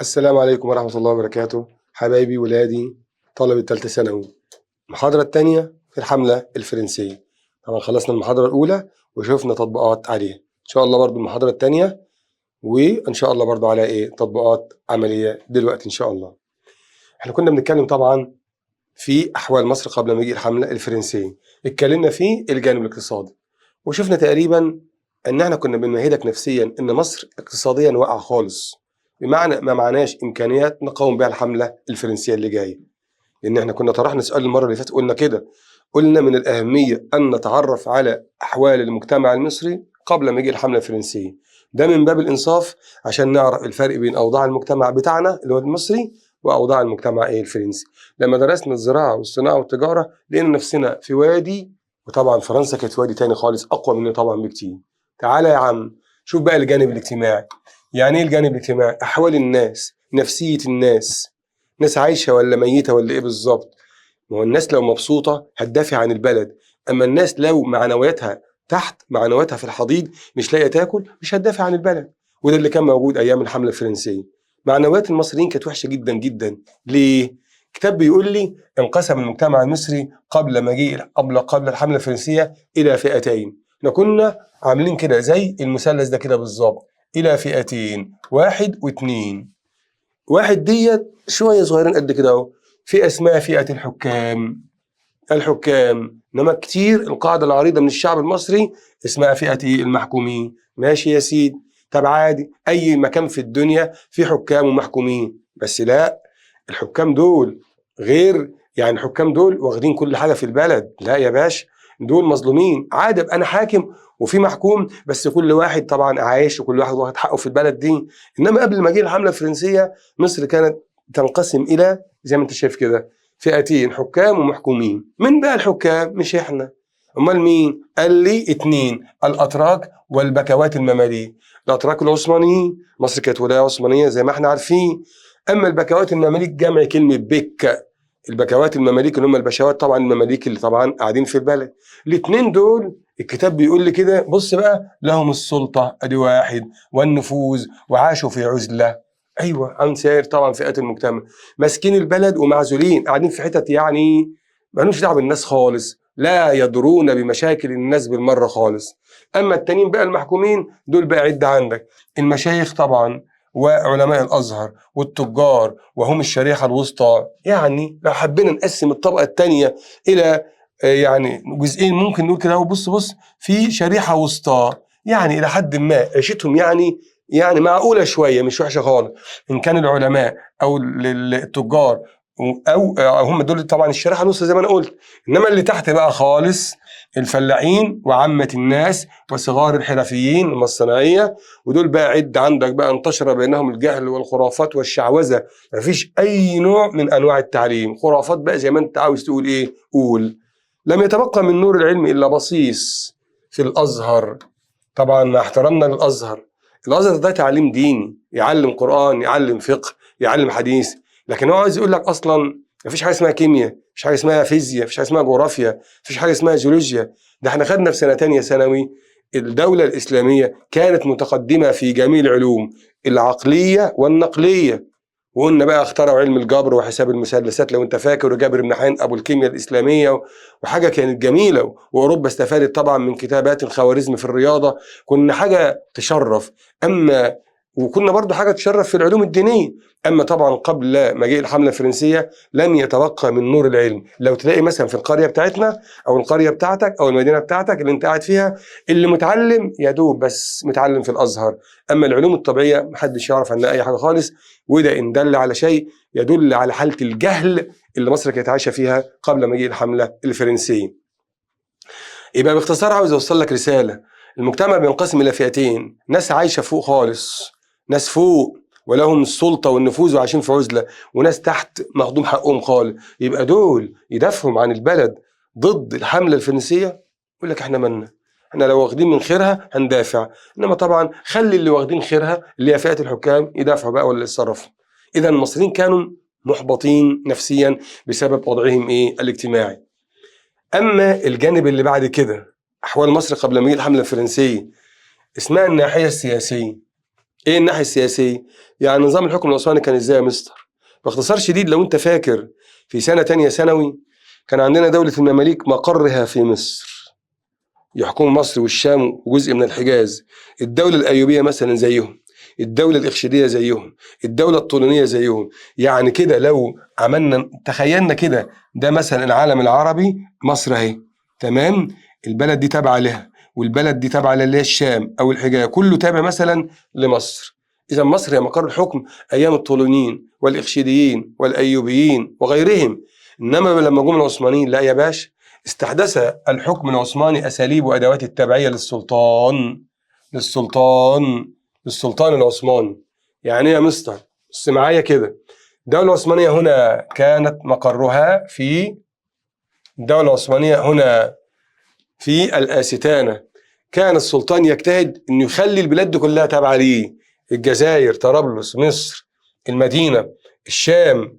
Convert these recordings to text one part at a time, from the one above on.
السلام عليكم ورحمة الله وبركاته. حبايبي ولادي طلبة تالتة ثانوي، المحاضرة التانية في الحملة الفرنسية. طبعا خلصنا المحاضرة الأولى وشوفنا تطبيقات عليها، إن شاء الله برضو المحاضرة التانية وإن شاء الله برضو على تطبيقات عملية دلوقتي إن شاء الله. إحنا كنا بنتكلم طبعا في أحوال مصر قبل ما يجي الحملة الفرنسية، اتكلمنا في الجانب الاقتصادي وشوفنا تقريبا إن إحنا كنا بنمهدك نفسيا إن مصر اقتصاديا واقعة خالص، بمعنى ما معناش إمكانيات نقاوم بها الحملة الفرنسية اللي جاية. لأن إحنا كنا طرحنا سؤال المرة اللي فاتت، قلنا كده، قلنا من الأهمية أن نتعرف على أحوال المجتمع المصري قبل ما يجي الحملة الفرنسية، ده من باب الإنصاف عشان نعرف الفرق بين أوضاع المجتمع بتاعنا اللي هو المصري وأوضاع المجتمع الفرنسي. لما درسنا الزراعة والصناعة والتجارة لقينا نفسنا في وادي، وطبعا فرنسا كانت وادي تاني خالص أقوى مننا طبعا بكتير. تعالى يا عم شوف بقى الجانب الاجتماعي. يعني ايه الجانب الاجتماعي؟ احوال الناس، نفسيه الناس، ناس عايشه ولا ميته ولا ايه بالظبط؟ ما هو الناس لو مبسوطه هتدافع عن البلد، اما الناس لو معنوياتها تحت، معنوياتها في الحضيض، مش لاقيه تاكل، مش هتدافع عن البلد. وده اللي كان موجود ايام الحمله الفرنسيه. معنويات المصريين كانت وحشه جدا جدا. ليه؟ كتاب بيقول لي انقسم المجتمع المصري قبل الحمله الفرنسيه الى فئتين. احنا كنا عاملين كده زي المثلث ده كده بالظبط، إلى فئتين، واحد واثنين. واحد ديت شوية صغيرين قد كده أهو، فئة اسمها فئة الحكام. إنما كتير القاعدة العريضة من الشعب المصري اسمها فئة المحكومين. ماشي يا سيدي، طب عادي، أي مكان في الدنيا في حكام ومحكومين، بس لا، الحكام دول غير، يعني الحكام دول واخدين كل حاجة في البلد. لا يا باشا، دول مظلومين. عادي ابقى انا حاكم وفي محكوم، بس كل واحد طبعا عايش وكل واحد واخد حقه في البلد دي. انما قبل ما جه الحمله الفرنسيه مصر كانت تنقسم الى زي ما انت شايف كده فئتين، حكام ومحكومين. من بقى الحكام؟ مش احنا، امال مين؟ قال لي اتنين، الاتراك والبكوات المماليك. الاتراك العثمانيين، مصر كانت ولايه عثمانيه زي ما احنا عارفين. اما البكوات المماليك جمع كلمه بك، البكوات المماليك اللي هم البشوات طبعا، المماليك اللي طبعا قاعدين في البلد. الاثنين دول الكتاب بيقول لي كده، بص بقى، لهم السلطه ادي واحد والنفوذ وعاشوا في عزله. ايوه، عم سائر طبعا فئات المجتمع ماسكين البلد ومعزولين، قاعدين في حتت يعني مالهمش دعوه بالناس خالص، لا يدرون بمشاكل الناس بالمره خالص. اما التانيين بقى المحكومين دول بقى عد عندك المشايخ طبعا وعلماء الازهر والتجار وهم الشريحه الوسطى. يعني لو حبينا نقسم الطبقه الثانيه الى يعني جزئين، ممكن نقول كده، بص في شريحه وسطى، يعني الى حد ما عيشتهم يعني معقوله شويه، مش وحشه خالص، ان كان العلماء او التجار او هم دول طبعا الشريحه الوسطى زي ما انا قلت. انما اللي تحت بقى خالص الفلاحين وعامه الناس وصغار الحرفيين والصناعيه، ودول بقى عد عندك بقى انتشر بينهم الجهل والخرافات والشعوذه. مفيش اي نوع من انواع التعليم، خرافات بقى زي ما انت عاوز تقول ايه قول. لم يتبقى من نور العلم الا بصيص في الازهر. طبعا مع احترامنا للازهر، الازهر ده تعليم ديني، يعلم قران، يعلم فقه، يعلم حديث، لكن هو عايز يقول لك اصلا مفيش حاجه اسمها كيمياء، مفيش حاجه اسمها فيزياء، مفيش حاجه اسمها جغرافيا، مفيش حاجه اسمها جيولوجيا. ده احنا خدنا في سنه تانية ثانوي الدوله الاسلاميه كانت متقدمه في جميع العلوم العقليه والنقليه، وقلنا بقى اخترعوا علم الجبر وحساب المثلثات لو انت فاكر، وجابر بن حيان ابو الكيمياء الاسلاميه، وحاجه كانت جميله. واوروبا استفادت طبعا من كتابات الخوارزمي في الرياضه، كنا حاجه تشرف. اما وكنا برضو حاجه تشرف في العلوم الدينيه. اما طبعا قبل مجيء الحمله الفرنسيه لن يتبقى من نور العلم. لو تلاقي مثلا في القريه بتاعتنا او القريه بتاعتك او المدينه بتاعتك اللي انت قاعد فيها، اللي متعلم يا دوب بس متعلم في الازهر، اما العلوم الطبيعيه محدش يعرف عنها اي حاجه خالص. وده ان دل على شيء يدل على حاله الجهل اللي مصر كانت عايشه فيها قبل مجيء الحمله الفرنسيه. يبقى باختصار عاوز اوصل لك رساله، المجتمع بينقسم الى فئتين، ناس عايشه فوق خالص، ناس فوق ولهم السلطه والنفوذ وعايشين في عزله، وناس تحت مهضوم حقهم خالص. يبقى دول يدافعوا عن البلد ضد الحمله الفرنسيه؟ يقول لك احنا مالنا، احنا لو واخدين من خيرها هندافع. انما طبعا خلي اللي واخدين خيرها اللي هي فئه الحكام يدافعوا بقى ولا يتصرفوا. اذا المصريين كانوا محبطين نفسيا بسبب وضعهم الاجتماعي. اما الجانب اللي بعد كده، احوال مصر قبل ما يجي الحمله الفرنسيه، اسمها الناحيه السياسيه. ايه الناحيه السياسيه؟ يعني نظام الحكم العثماني كان ازاي يا مستر؟ باختصار شديد لو انت فاكر في سنه تانية ثانوي كان عندنا دوله المماليك مقرها في مصر، يحكم مصر والشام وجزء من الحجاز. الدوله الايوبيه مثلا زيهم، الدوله الاخشيديه زيهم، الدوله الطولونيه زيهم. يعني كده لو عملنا تخيلنا كده ده مثلا العالم العربي، مصر اهي تمام، البلد دي تابعه لها والبلد دي تابعه اللي هي الشام او الحجاز، كله تابع مثلا لمصر. اذا مصر هي مقر الحكم ايام الطولونيين والاخشيديين والايوبيين وغيرهم. انما لما جم العثمانيين لا يا باشا، استحدث الحكم العثماني اساليب وادوات التبعيه للسلطان للسلطان العثماني. يعني ايه يا مستر؟ بص معايا كده، الدوله العثمانيه هنا كانت مقرها في الدوله العثمانيه هنا في الاستانه. كان السلطان يجتهد انه يخلي البلاد دي كلها تابعه ليه، الجزائر، طرابلس، مصر، المدينه، الشام،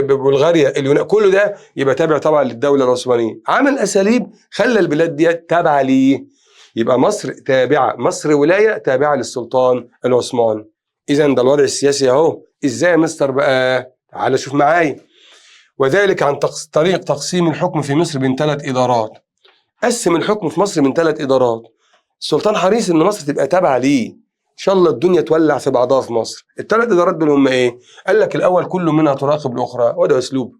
بلغاريا، اليونان، كل ده يبقى تابع طبعا للدوله العثمانيه. عمل اساليب خلى البلاد دي تابعه ليه، يبقى مصر تابعه، مصر ولايه تابعه للسلطان العثماني. اذا ده الوضع السياسي اهو. ازاي يا مستر بقى؟ تعال شوف معايا. وذلك عن طريق تقسيم الحكم في مصر بين 3 إدارات. قسم الحكم في مصر من 3 إدارات. السلطان حريص إن مصر تبقى تابعة ليه، إن شاء الله الدنيا تولع في بعضها في مصر. ال3 إدارات دول هم إيه؟ قال لك الأول كل منها تراقب الأخرى، وده أسلوب.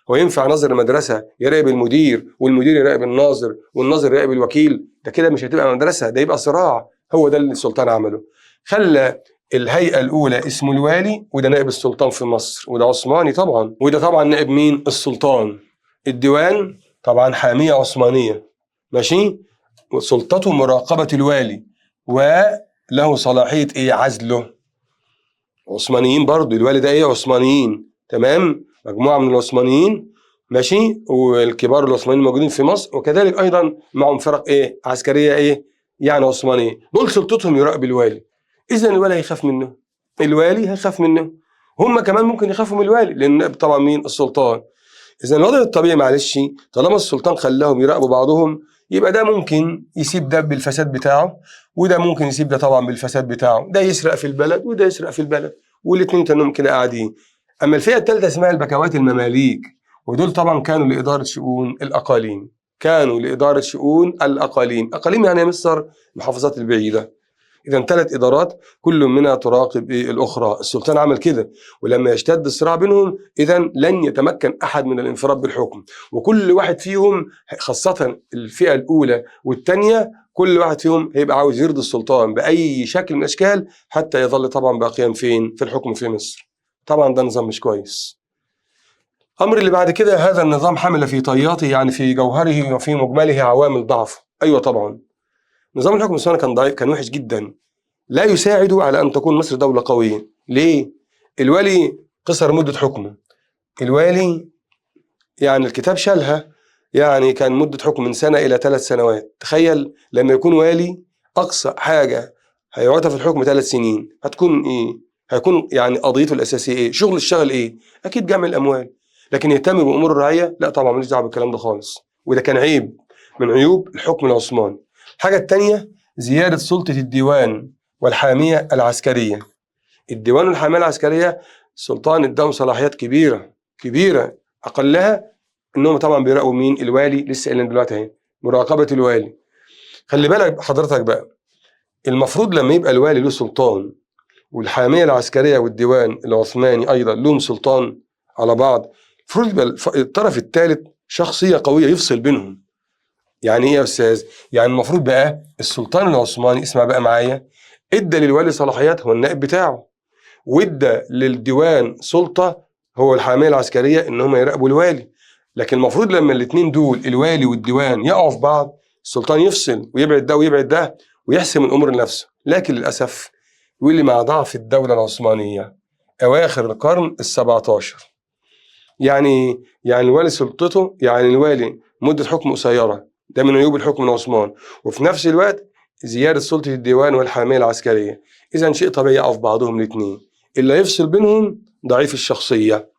هو ينفع ناظر المدرسة يراقب المدير والمدير يراقب الناظر والناظر يراقب الوكيل؟ ده كده مش هتبقى مدرسة، ده يبقى صراع. هو ده اللي السلطان عمله، خلى الهيئة الأولى اسمه الوالي، وده نائب السلطان في مصر، وده عثماني طبعا، وده طبعا نائب مين؟ السلطان. الديوان طبعا حامية عثمانية، ماشي، وسلطته مراقبة الوالي، وله صلاحية إيه؟ عزله. عثمانيين برضو، الوالي ده إيه؟ عثمانيين، تمام، مجموعة من العثمانيين، ماشي، والكبار العثمانيين موجودين في مصر، وكذلك أيضا معهم فرق إيه؟ عسكرية إيه؟ يعني عثمانية. دول سلطتهم يراقب الوالي. إذا الوالي هيخاف منه، الوالي هيخاف منه، هم كمان ممكن يخافوا من الوالي، لأن طبعا مين؟ السلطان. إذا الوضع الطبيعي معلش، طالما السلطان خلاهم يراقبوا بعضهم، يبقى ده ممكن يسيب ده بالفساد بتاعه، وده ممكن يسيب ده طبعا بالفساد بتاعه، ده يسرق في البلد وده يسرق في البلد، والاتنين تنهم كده قاعدين. أما الفئة الثالثة اسمها البكوات المماليك، ودول طبعا كانوا لإدارة شؤون الأقاليم. كانوا لإدارة شؤون الأقاليم. أقاليم يعني يا مصر المحافظات البعيدة. إذا 3 إدارات كل منها تراقب الأخرى. السلطان عمل كده، ولما يشتد الصراع بينهم إذا لن يتمكن أحد من الانفراد بالحكم، وكل واحد فيهم خاصة الفئة الأولى والثانية كل واحد فيهم هيبقى عاوز يرضي السلطان بأي شكل من الأشكال حتى يظل طبعا باقيا فين؟ في الحكم في مصر. طبعا ده نظام مش كويس. أمر اللي بعد كده، هذا النظام حمل في طياته، يعني في جوهره وفي مجمله، عوامل ضعف. أيوة طبعا نظام الحكم العثماني كان ضعيف، كان وحش جدا، لا يساعد على أن تكون مصر دولة قوية. ليه؟ الوالي قصر مدة حكمه. الوالي يعني الكتاب شالها، يعني كان مدة حكم من سنة إلى 3 سنوات. تخيل لما يكون والي أقصى حاجة هيقعدها في الحكم 3 سنين، هتكون إيه؟ هيكون يعني قضيته الأساسية إيه؟ الشغل إيه؟ أكيد جمع الأموال. لكن يهتم بأمور الرعية؟ لا طبعا، ماليش دعوة بالكلام ده خالص. وده كان عيب من عيوب الحكم العثماني. الحاجة التانية، زيادة سلطة الديوان والحامية العسكرية. الديوان والحامية العسكرية السلطان اداهم صلاحيات كبيرة، أقلها إنهم طبعا بيراقبوا مين؟ الوالي. لسه قايلين دلوقتي اهي، مراقبة الوالي. خلي بالك حضرتك بقى، المفروض لما يبقى الوالي له سلطان والحامية العسكرية والديوان العثماني أيضا لهم سلطان على بعض، المفروض يبقى الطرف الثالث شخصية قوية يفصل بينهم. يعني إيه يا أستاذ؟ يعني المفروض بقى السلطان العثماني، اسمع بقى معايا، ادى للوالي صلاحيات، هو النائب بتاعه، وادى للديوان سلطة، هو الحامية العسكرية، ان هم يراقبوا الوالي. لكن المفروض لما الاثنين دول الوالي والديوان يقعوا في بعض، السلطان يفصل ويبعد ده ويبعد ده ويحسم الامور لنفسه. لكن للاسف يقول لي مع ضعف الدولة العثمانية اواخر القرن ال17، يعني الوالي سلطته، يعني الوالي مدة حكم قصيرة، ده من عيوب الحكم العثماني، وفي نفس الوقت زيادة سلطة الديوان والحامية العسكرية. إذا شيء طبيعي يقف بعضهم الاثنين، اللي يفصل بينهم ضعيف الشخصية.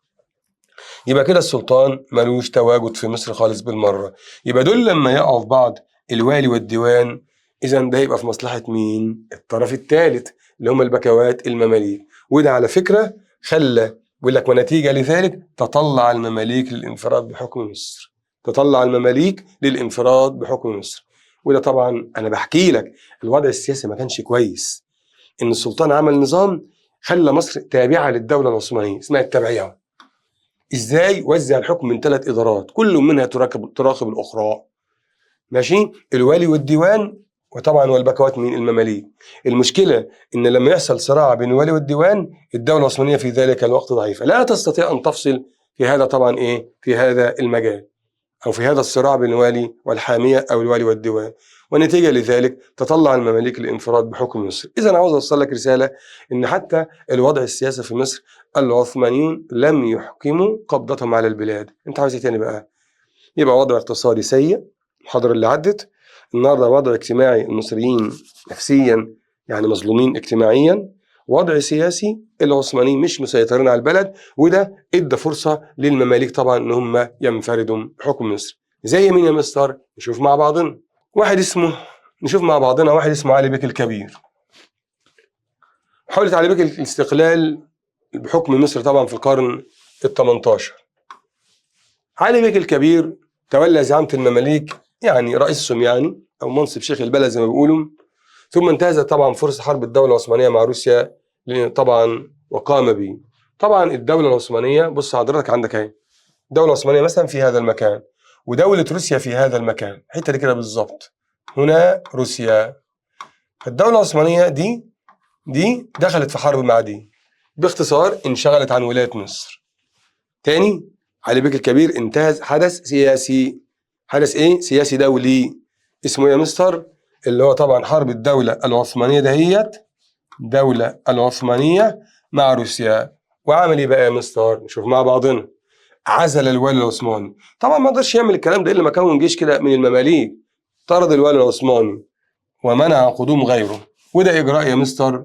يبقى كده السلطان ملوش تواجد في مصر خالص بالمرة. يبقى دول لما يقعوا في بعض الوالي والديوان، إذا ده يبقى في مصلحة مين؟ الطرف الثالث، اللي هم البكوات المماليك. وده على فكرة خلى بيقول لك ونتيجة لذلك تطلع المماليك للانفراد بحكم مصر. تطلع المماليك للانفراد بحكم مصر. وده طبعا أنا بحكي لك الوضع السياسي ما كانش كويس، إن السلطان عمل نظام خلى مصر تابعة للدولة العثمانية اسمها التبعية. إزاي؟ وزع الحكم من 3 إدارات كل منها تراقب الأخرى. ماشي؟ الوالي والديوان، وطبعا والبكوات من المماليك. المشكلة إن لما يحصل صراع بين الوالي والديوان الدولة العثمانية في ذلك الوقت ضعيفة، لا تستطيع أن تفصل في هذا طبعا في هذا المجال أو في هذا الصراع بين الوالي والحامية أو الوالي والديوان، ونتيجة لذلك تطلع المماليك الانفراد بحكم مصر. إذا عاوز أوصل لك رسالة إن حتى الوضع السياسي في مصر العثمانيون لم يحكموا قبضتهم على البلاد. أنت عاوز إيه تاني بقى؟ يبقى وضع اقتصادي سيء المحاضرة اللي عدت، النهارده وضع اجتماعي المصريين نفسيا يعني مظلومين اجتماعيا، وضع سياسي العثمانيين مش مسيطرين على البلد، وده ادى فرصة للمماليك طبعا ان هم ينفردوا بحكم مصر. زي مين يا مستر؟ نشوف مع بعضنا. نشوف مع بعضنا واحد اسمه علي بك الكبير. حاولت علي بك الاستقلال بحكم مصر طبعا في القرن ال18. علي بك الكبير تولى زعامة المماليك يعني رئيسهم يعني أو منصب شيخ البلد زي ما بيقولوا. ثم انتهزت طبعا فرصة حرب الدولة العثمانية مع روسيا طبعا وقام به. طبعا الدولة العثمانية بص حضرتك عندك اهي الدولة العثمانية مثلا في هذا المكان، ودولة روسيا في هذا المكان، الحتة دي كده بالظبط هنا روسيا. الدولة العثمانية دي دخلت في حرب مع دي، باختصار انشغلت عن ولاية مصر. تاني علي بك الكبير انتهز حدث سياسي، حدث سياسي دولي اسمه يا مستر؟ اللي هو طبعا حرب الدولة العثمانية دهيت، دولة العثمانية مع روسيا. وعمل ايه بقى يا مستر؟ نشوف مع بعضنا. عزل الوالي العثماني. طبعا ما قدرش يعمل الكلام ده الا لما كون جيش كده من المماليك، طرد الوالي العثماني ومنع قدوم غيره. وده اجراء يا مستر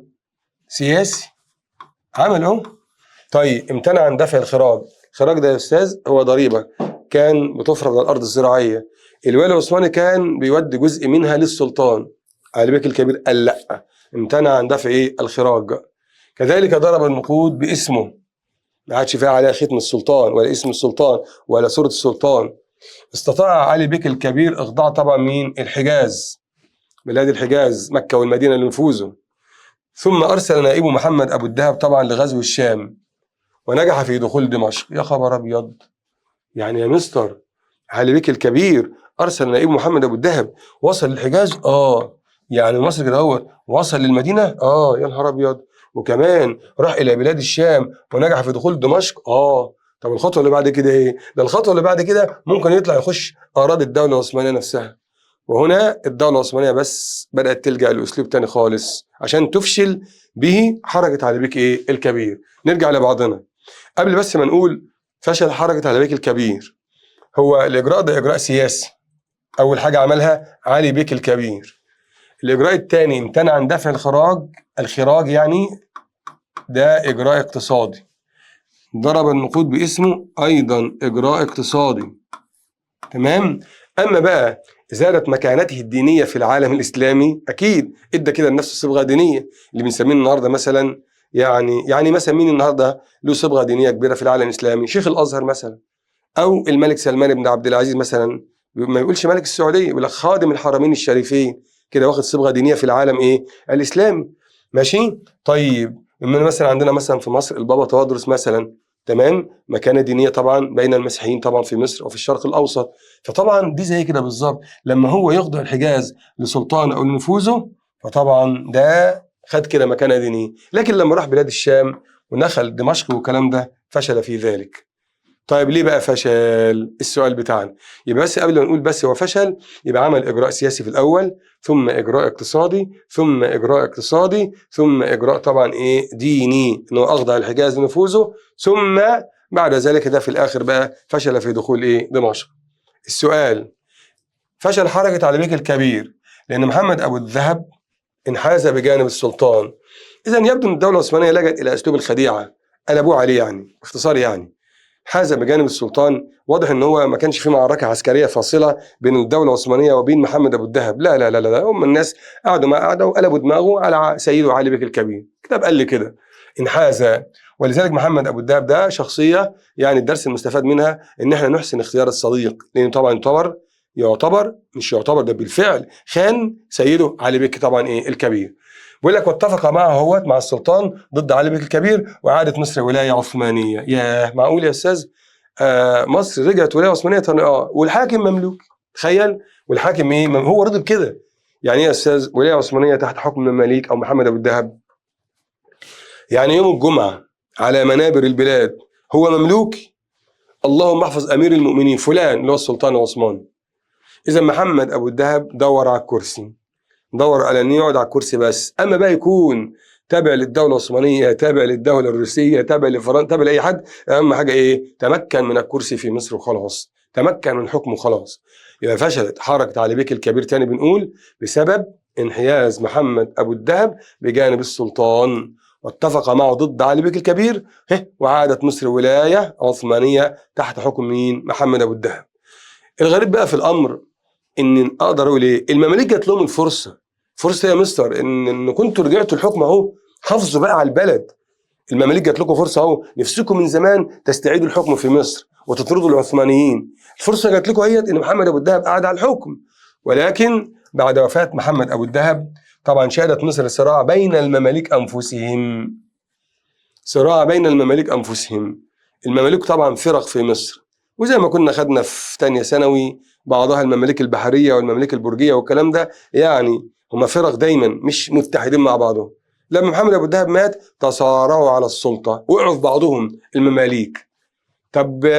سياسي عمل اهو. طيب امتنع عن دفع الخراج. الخراج ده يا استاذ هو ضريبة كان بتفرض على الارض الزراعية. الوالي العثماني كان بيودي جزء منها للسلطان. علي بك الكبير قال لا، امتنع عن دفع الخراج. كذلك ضرب النقود باسمه، ما عادش فيها عليها ختم السلطان ولا اسم السلطان ولا صورة السلطان. استطاع علي بك الكبير اخضاع طبعا مين؟ الحجاز، بلاد الحجاز مكة والمدينة لنفوذه. ثم ارسل نائبه محمد ابو الدهب طبعا لغزو الشام، ونجح في دخول دمشق. يا خبر ابيض، يعني يا مستر علي بك الكبير ارسل نائبه محمد ابو الدهب وصل للحجاز؟ يعني مصر كده هو وصل للمدينة؟ يا نهار ابيض. وكمان راح الى بلاد الشام ونجح في دخول دمشق. طب الخطوة اللي بعد كده ايه؟ ده الخطوة اللي بعد كده ممكن يطلع يخش اراضي الدولة العثمانية نفسها. وهنا الدولة العثمانية بس بدأت تلجأ لأسلوب تاني خالص عشان تفشل به حركة علي بك الكبير. نرجع لبعضنا قبل بس ما نقول فشل حركة علي بك الكبير. هو الإجراء ده إجراء سياسي، أول حاجة عملها علي بك الكبير. الإجراء الثاني امتنع عن دفع الخراج يعني ده إجراء اقتصادي. ضرب النقود باسمه أيضا إجراء اقتصادي. تمام. أما بقى إزالة مكانته الدينية في العالم الإسلامي، أكيد إدى كده لنفسه صبغة دينية اللي بنسميه النهاردة مثلا يعني مثلا مين النهاردة له صبغة دينية كبيرة في العالم الإسلامي؟ شيخ الأزهر مثلا، أو الملك سلمان بن عبد العزيز مثلا. ما يقولش ملك السعودية، يقول لك خادم الحرمين الشريفين، كده واخد صبغة دينية في العالم الإسلامي. ماشي. طيب مثلا عندنا مثلا في مصر البابا توادرس مثلا، تمام، مكانة دينية طبعا بين المسيحيين طبعا في مصر وفي الشرق الأوسط. فطبعا دي زي كده بالظبط لما هو يخضع الحجاز لسلطان أو لنفوذه، فطبعا ده خد كده مكانة دينية. لكن لما راح بلاد الشام ونخل دمشق والكلام ده فشل في ذلك. طيب ليه بقى فشل؟ السؤال بتاعنا. يبقى بس قبل ما نقول بس هو فشل، يبقى عمل إجراء سياسي في الأول، ثم إجراء اقتصادي، ثم إجراء اقتصادي، ثم إجراء طبعا ديني إنه أخضع الحجاز لنفوذه، ثم بعد ذلك ده في الآخر بقى فشل في دخول دمشق. السؤال: فشل حركة علي بك الكبير لأن محمد أبو الذهب انحاز بجانب السلطان. إذن يبدو أن الدولة العثمانية لجأت إلى أسلوب الخديعة، قلبوه عليه يعني باختصار يعني. حاز بجانب السلطان. واضح ان هو ما كانش في معركه عسكريه فاصله بين الدوله العثمانيه وبين محمد ابو الدهب، لا لا لا لا، هم الناس قعدوا ما قعدوا وقلبوا دماغه على سيده علي بك الكبير. كتاب قال لي كده انحاز. ولذلك محمد ابو الدهب ده شخصيه يعني الدرس المستفاد منها ان احنا نحسن اختيار الصديق، لانه طبعا يعتبر ده بالفعل خان سيده علي بك طبعا ايه الكبير. بيقول لك واتفق معه هو مع السلطان ضد علي بك الكبير وعادت مصر ولايه عثمانيه. يا معقول يا استاذ؟ مصر رجعت ولايه عثمانيه والحاكم مملوك. تخيل، والحاكم ايه؟ هو رضي بكده. يعني ايه يا استاذ ولايه عثمانيه تحت حكم المماليك او محمد ابو الدهب؟ يعني يوم الجمعه على منابر البلاد هو مملوك، اللهم احفظ امير المؤمنين فلان اللي هو السلطان العثماني. اذا محمد ابو الدهب دور على الكرسي، دور على انه يقعد على الكرسي بس. اما بقى يكون تابع للدوله العثمانيه، تابع للدوله الروسيه، تابع لفرنسا، تابع لاي حد، اهم حاجه ايه؟ تمكن من الكرسي في مصر وخلاص، تمكن من حكمه خلاص. يبقى فشلت حركه علي بك الكبير تاني بنقول بسبب انحياز محمد ابو الدهب بجانب السلطان، واتفق معه ضد علي بك الكبير وعادت مصر ولايه عثمانيه تحت حكم مين؟ محمد ابو الدهب. الغريب بقى في الامر ان اقدر اقول ايه؟ المماليك جات لهم فرصه يا مستر ان كنتوا رجعتوا الحكم اهو، حافظوا بقى على البلد. المماليك جات لكم فرصه اهو، نفسكم من زمان تستعيدوا الحكم في مصر وتطردوا العثمانيين. الفرصه جات لكم اهيت ان محمد ابو الدهب قعد على الحكم. ولكن بعد وفاه محمد ابو الدهب طبعا شهدت مصر صراع بين المماليك انفسهم. صراع بين المماليك انفسهم. المماليك طبعا فرق في مصر، وزي ما كنا خدنا في تانية ثانوي بعضها المماليك البحريه والمماليك البرجيه والكلام ده، يعني هما فرق دايما مش متحدين مع بعضهم. لما محمد ابو الدهب مات تصارعوا على السلطه، وقعوا في بعضهم المماليك. طب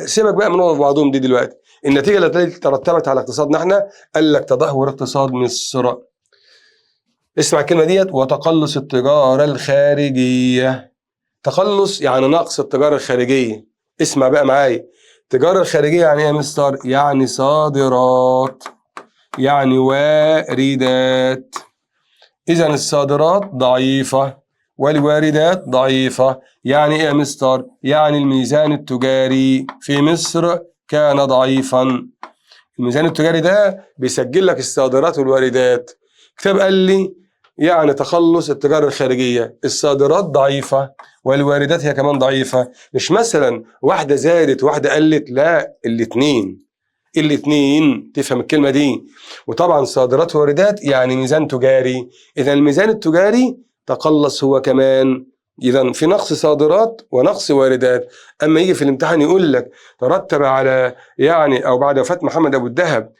سيبك بقى من وقعوا في بعضهم دي دلوقتي، النتيجه التي ترتبت على اقتصادنا احنا قال لك تدهور اقتصاد مصر. اسمع الكلمه ديت، وتقلص التجاره الخارجيه. تقلص يعني نقص التجاره الخارجيه. اسمع بقى معايا، التجاره الخارجيه يعني ايه يا مستر؟ يعني صادرات، يعني واردات. إذا الصادرات ضعيفة والواردات ضعيفة. يعني إيه يا مستر؟ يعني الميزان التجاري في مصر كان ضعيفا. الميزان التجاري ده بيسجل لك الصادرات والواردات. كتاب قال لي يعني تخلص التجارة الخارجية، الصادرات ضعيفة والواردات هي كمان ضعيفة. مش مثلا واحدة زادت واحدة قلت، لا، الاتنين تفهم الكلمة دي. وطبعا صادرات وواردات يعني ميزان تجاري، إذا الميزان التجاري تقلص هو كمان. إذا في نقص صادرات ونقص واردات. أما يجي في الامتحان يقول لك ترتب على يعني أو بعد وفاة محمد أبو الدهب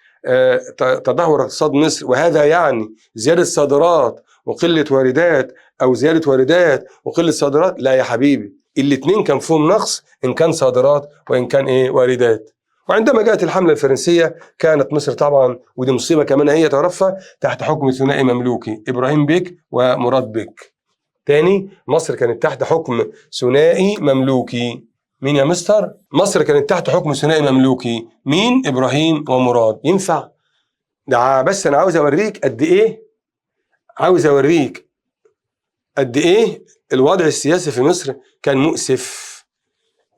تدهور اقتصاد مصر، وهذا يعني زيادة صادرات وقلة واردات، أو زيادة واردات وقلة صادرات، لا يا حبيبي، الاتنين كان فيهم نقص إن كان صادرات وإن كان واردات. وعندما جاءت الحملة الفرنسية كانت مصر طبعا، ودي مصيبة كمان هي تعرفها، تحت حكم ثنائي مملوكي إبراهيم بيك ومراد بيك. تاني، مصر كانت تحت حكم ثنائي مملوكي. مين يا مستر؟ مصر كانت تحت حكم ثنائي مملوكي. مين؟ إبراهيم ومراد. ينفع؟ ده بس أنا عاوز أوريك قد إيه الوضع السياسي في مصر كان مؤسف.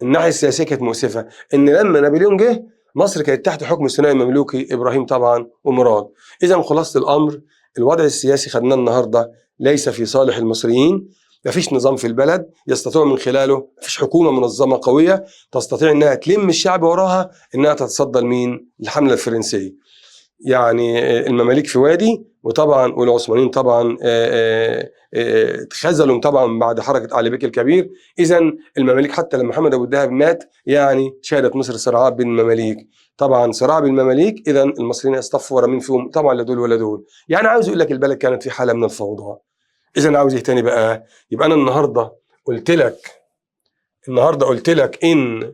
الناحية السياسية كانت مؤسفة، إن لما نابليون جه مصر كانت تحت حكم الثنائي المملوكي إبراهيم طبعا ومراد. إذا خلاصة الأمر، الوضع السياسي خدناه النهاردة ليس في صالح المصريين. مفيش نظام في البلد يستطيع من خلاله، مفيش حكومة منظمة قوية تستطيع إنها تلم الشعب وراها إنها تتصدى لمين؟ الحملة الفرنسية. يعني المماليك في وادي، وطبعا والعثمانيين طبعا اتخذلوا طبعا بعد حركة علي بك الكبير. إذا المماليك حتى لما محمد أبو الدهب مات يعني شهدت مصر صراعات بين المماليك. طبعا صراع بين المماليك، إذا المصريين يصطفوا ورا مين فيهم؟ طبعا لا دول ولا دول. يعني عاوز يقول لك البلد كانت في حالة من الفوضى. إذا عاوز إيه تاني بقى؟ يبقى أنا النهارده قلت لك إن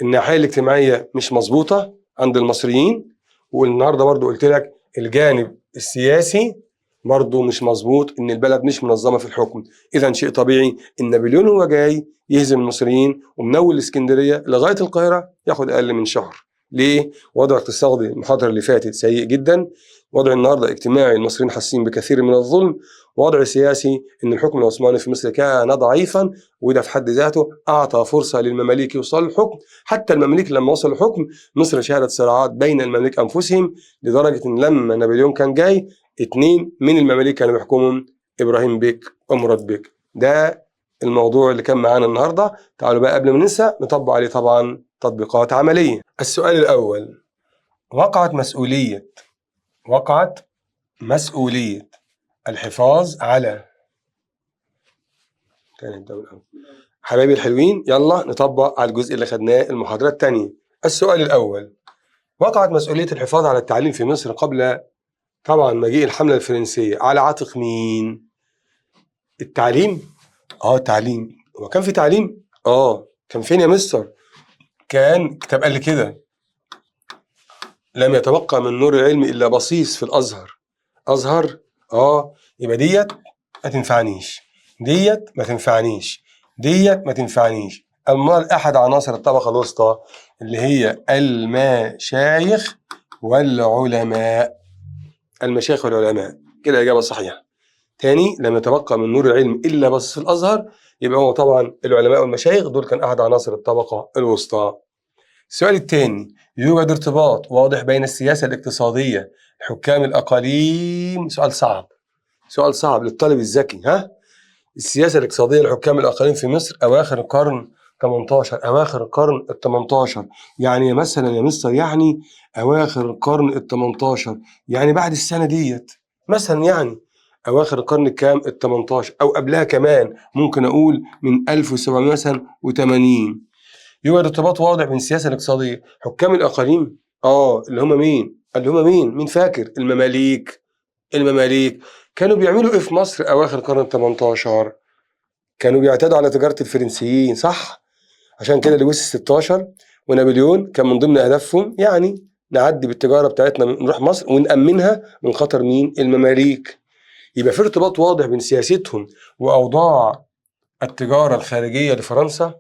الناحية الاجتماعية مش مظبوطة عند المصريين، والنهارده برضو قلت لك الجانب السياسي برضو مش مظبوط، ان البلد مش منظمه في الحكم. اذا شيء طبيعي ان نابليون هو جاي يهزم المصريين، ومن اول الاسكندريه لغايه القاهره ياخد اقل من شهر. ليه؟ وضع اقتصادي المحاضره اللي فاتت سيء جدا، وضع النهارده اجتماعي المصريين حاسين بكثير من الظلم، وضع سياسي إن الحكم العثماني في مصر كان ضعيفا، وده في حد ذاته أعطى فرصة للمماليك يوصلوا للحكم. حتى المماليك لما وصلوا الحكم مصر شهدت صراعات بين المماليك أنفسهم، لدرجة إن لما نابليون كان جاي 2 من المماليك كانوا بيحكمهم إبراهيم بيك ومراد بيك. ده الموضوع اللي كان معانا النهاردة. تعالوا بقى قبل ما ننسى نطبق عليه طبعا تطبيقات عملية. السؤال الأول: وقعت مسؤولية الحفاظ على حبايبي الحلوين، يلا نطبق على الجزء اللي خدناه المحاضرة الثانية. السؤال الأول: وقعت مسؤولية الحفاظ على التعليم في مصر قبل طبعا مجيء الحملة الفرنسية على عاتق مين؟ التعليم؟ التعليم. وكان في تعليم؟ كان فين يا مستر؟ كان كتاب قال لي كده: لم يتبقى من نور العلم إلا بصيص في الأزهر. أزهر؟ يبقى ديت ما تنفعنيش، ديت ما تنفعنيش، ديت ما تنفعنيش. أمال أحد عناصر الطبقة الوسطى اللي هي المشايخ والعلماء. المشايخ والعلماء كده إجابة صحيحة. تاني: لم يتبقى من نور العلم إلا بصيص في الأزهر، يبقى هو طبعا العلماء والمشايخ دول كان أحد عناصر الطبقة الوسطى. السؤال الثاني: يوجد ارتباط واضح بين السياسة الاقتصادية لحكام الأقاليم. سؤال صعب للطالب الذكي. السياسة الاقتصادية لحكام الأقاليم في مصر أواخر القرن 18. يعني مثلا يا مستر، يعني أواخر القرن 18، يعني بعد السنة ديت مثلا، يعني أواخر القرن الكام؟ 18 أو قبلها كمان، ممكن أقول من 1780. يوجد ارتباط واضح بين السياسة الاقتصادية حكام الأقاليم. اللي هم مين؟ مين فاكر؟ المماليك كانوا بيعملوا إيه في مصر أواخر القرن 18؟ كانوا بيعتادوا على تجارة الفرنسيين، صح؟ عشان كده لويس ال16 ونابليون كان من ضمن أهدافهم يعني نعدي بالتجارة بتاعتنا نروح مصر ونأمنها من خطر مين؟ المماليك. يبقى في ارتباط واضح بين سياستهم وأوضاع التجارة الخارجية لفرنسا.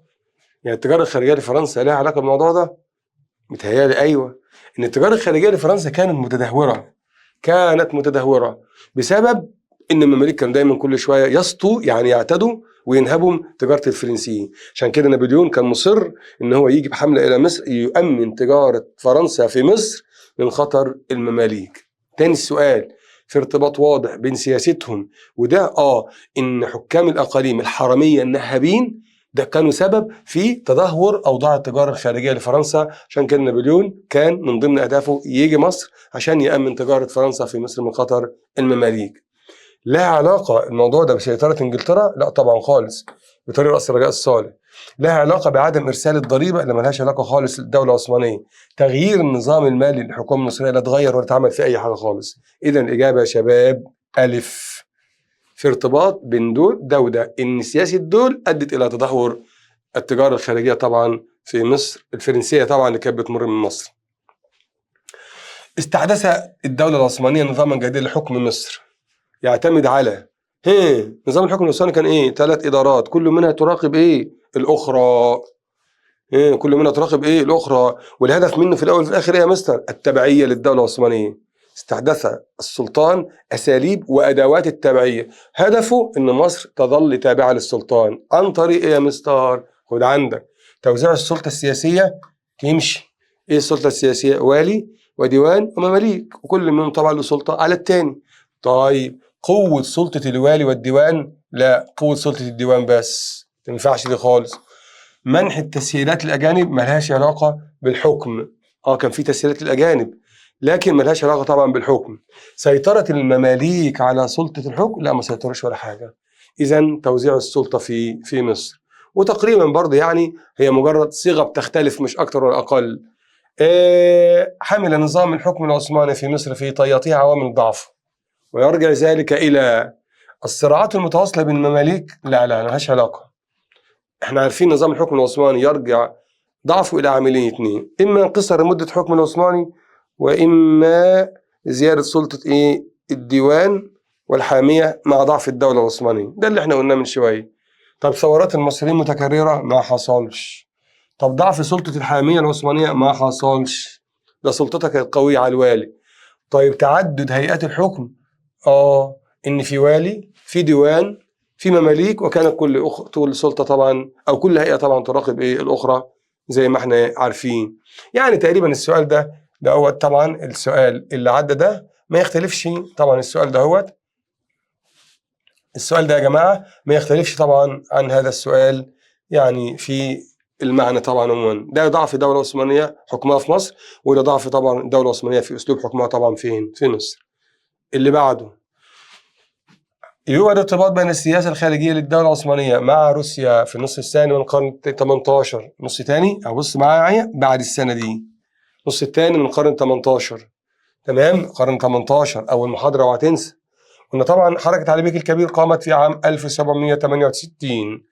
يعني التجارة الخارجية لفرنسا لها علاقة بالموضوع ده؟ متهيألي أيوة، إن التجارة الخارجية لفرنسا كانت متدهورة بسبب إن المماليك كانوا دايما كل شوية يسطوا، يعني يعتدوا وينهبوا تجارة الفرنسيين. عشان كده نابليون كان مصر إن هو يجي بحملة إلى مصر يؤمن تجارة فرنسا في مصر من خطر المماليك. تاني السؤال: في ارتباط واضح بين سياستهم وده إن حكام الأقاليم الحرمية النهابين ده كانوا سبب في تدهور أوضاع التجارة الخارجية لفرنسا. عشان كده نابليون كان من ضمن أهدافه يجي مصر عشان يأمن تجارة فرنسا في مصر من خطر المماليك. لها علاقة الموضوع ده بسيطرة إنجلترا؟ لا طبعا خالص، بطريقة رأس الرجاء الصالح. لها علاقة بعدم إرسال الضريبة؟ اللي ملهاش علاقة خالص للدولة العثمانية. تغيير النظام المالي للحكومة المصرية لا اتغير ولا اتعمل في أي حاجة خالص. إذا الإجابة يا شباب ألف. في ارتباط بين دول ده وده، إن سياسة دول أدت إلى تدهور التجارة الخارجية طبعا في مصر، الفرنسية طبعا اللي كانت بتمر من مصر. استحدث الدولة العثمانية نظاما جديدا لحكم مصر يعتمد على نظام الحكم العثماني كان ايه؟ 3 إدارات كل منها تراقب ايه؟ الأخرى. كل منها تراقب ايه؟ الأخرى. والهدف منه في الأول وفي الآخر ايه يا مستر؟ التبعية للدولة العثمانية. استحدث السلطان أساليب وأدوات التبعية، هدفه إن مصر تظل تابعة للسلطان عن طريق ايه يا مستر؟ خد عندك: توزيع السلطة السياسية يمشي. ايه السلطة السياسية؟ والي وديوان ومماليك، وكل منهم طبعا له سلطة على التاني. طيب قوة سلطة الوالي والديوان؟ لا، قوة سلطة الديوان بس، ما ينفعش دي خالص. منح التسهيلات للأجانب ملهاش علاقة بالحكم. كان في تسهيلات للأجانب لكن ملهاش علاقة طبعا بالحكم. سيطرة المماليك على سلطة الحكم؟ لا، ما سيطرش ولا حاجة. إذا توزيع السلطة في مصر، وتقريبا برضه يعني هي مجرد صيغة بتختلف مش أكتر ولا أقل. حمل نظام الحكم العثماني في مصر في طياتها عوامل ضعف، ويرجع ذلك إلى الصراعات المتواصلة بين المماليك؟ لا ملهاش علاقة. احنا عارفين نظام الحكم العثماني يرجع ضعفه إلى عاملين 2: إما قصر مدة حكم العثماني، وإما زيادة سلطة الديوان والحامية مع ضعف الدولة العثمانية. ده اللي احنا قلناه من شوية. طب ثورات المصريين متكررة؟ ما حصلش. طب ضعف سلطة الحامية العثمانية؟ ما حصلش، ده سلطتها كانت قوية على الوالي. طيب تعدد هيئات الحكم؟ إن في والي، في ديوان، في مماليك، وكانت كل سلطة طبعا أو كل هيئة طبعا تراقب إيه الأخرى زي ما احنا عارفين. يعني تقريبا السؤال ده هو طبعا السؤال اللي عدى ده ما يختلفش طبعا. السؤال ده يا جماعة ما يختلفش طبعا عن هذا السؤال، يعني في المعنى طبعا عموما. ده ضعف الدولة العثمانية حكمها في مصر، وده ضعف طبعا الدولة العثمانية في أسلوب حكمها طبعا فين؟ في مصر. اللي بعده، يوجد ارتباط بين السياسة الخارجية للدولة العثمانية مع روسيا في النصف الثاني من القرن 18. نص تاني، أو بص معايا بعد السنة دي، نص الثاني من القرن 18. تمام، قرن 18 أول محاضرة، وهتنسى قلنا طبعا حركة علي بيك الكبير قامت في عام 1768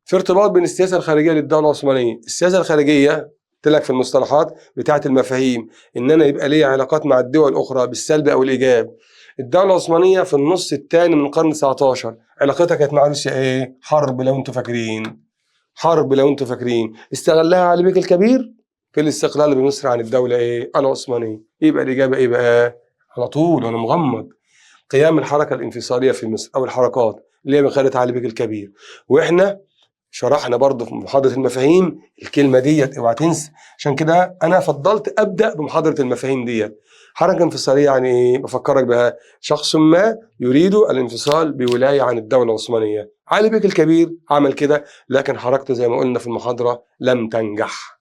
في ارتباط بين السياسة الخارجية للدولة العثمانية. السياسة الخارجية قلت لك في المصطلحات بتاعة المفاهيم إن أنا يبقى لي علاقات مع الدول الأخرى بالسلب أو الإيجاب. الدولة العثمانية في النص الثاني من القرن 19 علاقتها كانت مع روسيا إيه؟ حرب، لو أنتم فاكرين. حرب لو أنتم فاكرين، استغلها علي بيك الكبير في الاستقلال بمصر عن الدولة إيه؟ العثمانية. يبقى الإجابة إيه بقى؟ على طول وأنا مغمض، قيام الحركة الانفصالية في مصر أو الحركات اللي هي من خلال علي بيك الكبير. وإحنا شرحنا برضه في محاضرة المفاهيم الكلمة ديت، اوعى تنسى. عشان كده أنا فضلت أبدأ بمحاضرة المفاهيم ديت. حركة انفصالية يعني إيه؟ بفكرك بها، شخص ما يريد الانفصال بولاية عن الدولة العثمانية. علي بيك الكبير عمل كده، لكن حركته زي ما قلنا في المحاضرة لم تنجح.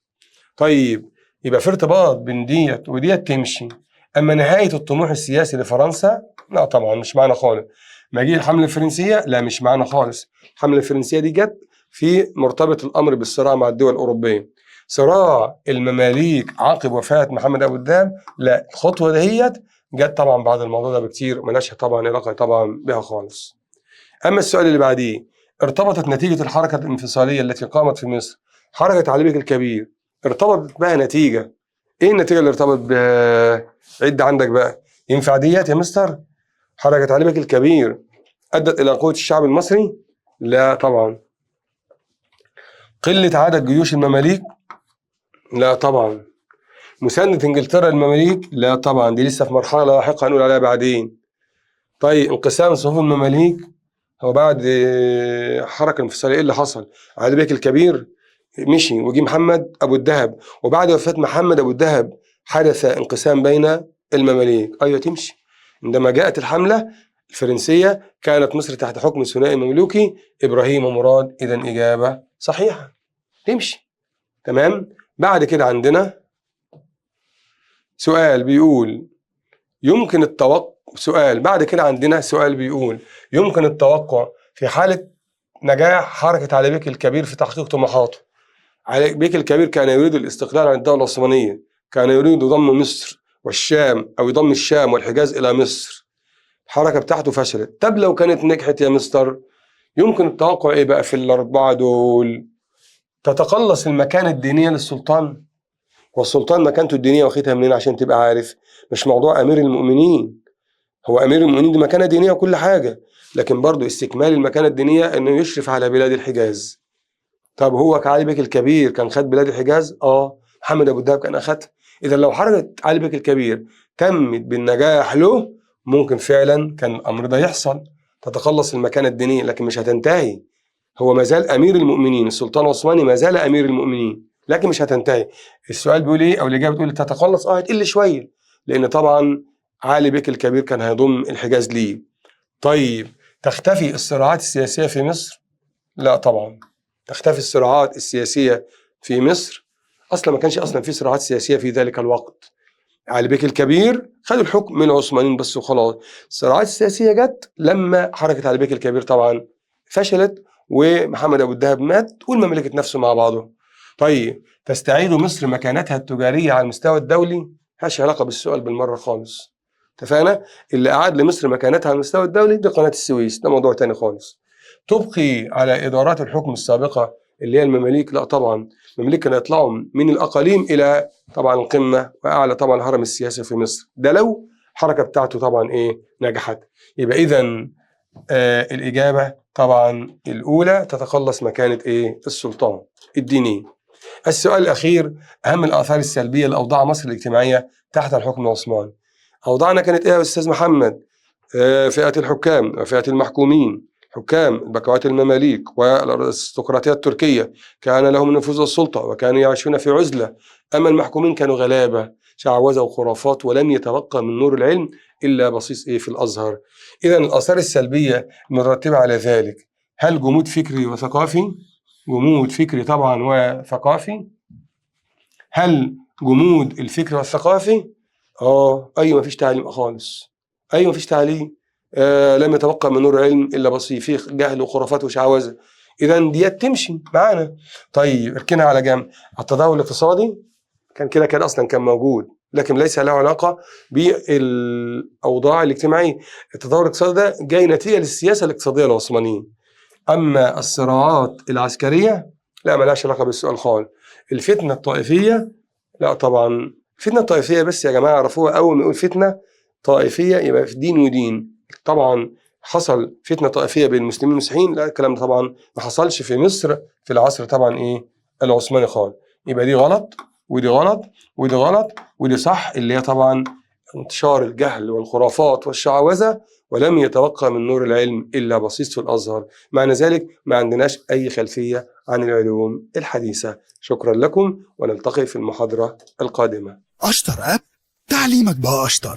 طيب، يبقى في ارتباط بين ديت وديت تمشي. أما نهاية الطموح السياسي لفرنسا لا طبعا مش معنا خالص. مجيء الحملة الفرنسية لا مش معنا خالص. الحملة الفرنسية دي جت في مرتبط الأمر بالصراع مع الدول الأوروبية. صراع المماليك عقب وفاة محمد أبو الدهب، لا الخطوة دهيت جت طبعا بعد الموضوع ده بكتير، ملهاش طبعا علاقة طبعا بها خالص. أما السؤال اللي بعديه، ارتبطت نتيجة الحركة الانفصالية التي قامت في مصر، حركة علي بيك الكبير، ارتبطت بها نتيجة. إيه النتيجة اللي ارتبط بها؟ عد عندك بقى. ينفع ديت يا مستر؟ حركة علي بيك الكبير أدت إلى قوة الشعب المصري؟ لا طبعا. قلة عدد جيوش المماليك؟ لا طبعا. مساندة انجلترا للمماليك؟ لا طبعا، دي لسه في مرحلة لاحقة هنقول عليها بعدين. طيب، انقسام صفوف المماليك، هو بعد حركة انفصالية ايه اللي حصل؟ علي بيك الكبير مشي وجي محمد ابو الدهب، وبعد وفاة محمد ابو الدهب حدث انقسام بين المماليك. ايوه تمشي. عندما جاءت الحملة الفرنسية كانت مصر تحت حكم ثنائي مملوكي ابراهيم ومراد، اذا اجابة صحيحة تمشي. تمام. بعد كده عندنا سؤال بيقول يمكن التوقع. بعد كده عندنا سؤال بيقول يمكن التوقع في حالة نجاح حركة علي بيك الكبير في تحقيق طموحاته. علي بيك الكبير كان يريد الاستقلال عن الدولة العثمانية، كان يريد ضم مصر والشام أو يضم الشام والحجاز إلى مصر. الحركة بتاعته فشلت. طب لو كانت نجحت يا مستر، يمكن التوقع إيه بقى في الأربعة دول؟ تتقلص المكانة الدينية للسلطان، والسلطان مكانته الدينية واخدها منين عشان تبقى عارف؟ مش موضوع أمير المؤمنين. هو أمير المؤمنين دي مكانة دينية وكل حاجة، لكن برضو استكمال المكانة الدينية إنه يشرف على بلاد الحجاز. طب هو كعلي بيك الكبير كان خد بلاد الحجاز؟ محمد أبو الدهب كان أخدها. إذا لو حركة علي بيك الكبير تمت بالنجاح له، ممكن فعلا كان الأمر ده يحصل، تتخلص المكانة الدينية، لكن مش هتنتهي. هو ما زال أمير المؤمنين، السلطان العثماني ما زال أمير المؤمنين، لكن مش هتنتهي. السؤال بيقول إيه أو الإجابة بتقول تتقلص؟ هتقل شوية، لأن طبعا علي بيك الكبير كان هيضم الحجاز ليه. طيب، تختفي الصراعات السياسية في مصر؟ لا طبعا. تختفي الصراعات السياسية في مصر؟ أصلا ما كانش أصلا في صراعات سياسية في ذلك الوقت. علي بيك الكبير خد الحكم من العثمانيين بس وخلاص. الصراعات السياسية جت لما حركة علي بيك الكبير طبعا فشلت، ومحمد أبو الدهب مات، والمملكة نفسه مع بعضه. طيب، تستعيد مصر مكانتها التجارية على المستوى الدولي؟ ملهاش علاقة بالسؤال بالمرة خالص. اتفقنا؟ اللي أعاد لمصر مكانتها على المستوى الدولي دي قناة السويس، ده موضوع تاني خالص. تبقي على إدارات الحكم السابقة اللي هي المماليك؟ لا طبعا. المماليك كانوا يطلعوا من الأقاليم إلى طبعا القمة وأعلى طبعا الهرم السياسي في مصر، ده لو الحركة بتاعته طبعا نجحت. يبقى إذا الإجابة طبعا الأولى، تتخلص مكانة السلطان الديني. السؤال الأخير، أهم الآثار السلبية لأوضاع مصر الاجتماعية تحت الحكم العثماني. أوضاعنا كانت إيه يا أستاذ محمد؟ فئة الحكام وفئة المحكومين، حكام البكوات المماليك والأرستقراطية التركية كان لهم نفوذ السلطة وكانوا يعيشون في عزلة، أما المحكومين كانوا غلابة شعوذة وخرافات، ولم يتبقى من نور العلم إلا بصيص في الأزهر. إذا الآثار السلبية المترتبة على ذلك، هل جمود فكري وثقافي؟ جمود فكري طبعا وثقافي. هل جمود الفكر والثقافي؟ أيوة، مفيش تعليم خالص، أيوة مفيش تعليم. لم يتبقى من نور العلم إلا بصيفيخ جهل وخرافات وشعوذة. إذا ديت تمشي معانا. طيب اركنها على جنب. التدهور الاقتصادي كان كده أصلا كان موجود، لكن ليس له علاقة بالأوضاع الاجتماعية. التدهور الاقتصادي ده جاي نتيجة للسياسة الاقتصادية العثمانية. أما الصراعات العسكرية لا، ملهاش علاقة بالسؤال خالص. الفتنة الطائفية لا طبعا. الفتنة الطائفية بس يا جماعة عرفوها، أول ما يقول فتنة طائفية يبقى في دين ودين. طبعا حصل فتنة طائفية بين المسلمين والمسيحيين؟ لا، الكلام ده طبعا ما حصلش في مصر في العصر طبعا العثماني خالص. يبقى دي غلط ودي غلط ودي غلط ودي صح، اللي هي طبعا انتشار الجهل والخرافات والشعوذة، ولم يتبقى من نور العلم إلا بصيص في الأزهر. معنى ذلك ما عندناش أي خلفية عن العلوم الحديثة. شكرا لكم، ونلتقي في المحاضرة القادمة. أشطر أب، تعليمك بقى أشطر.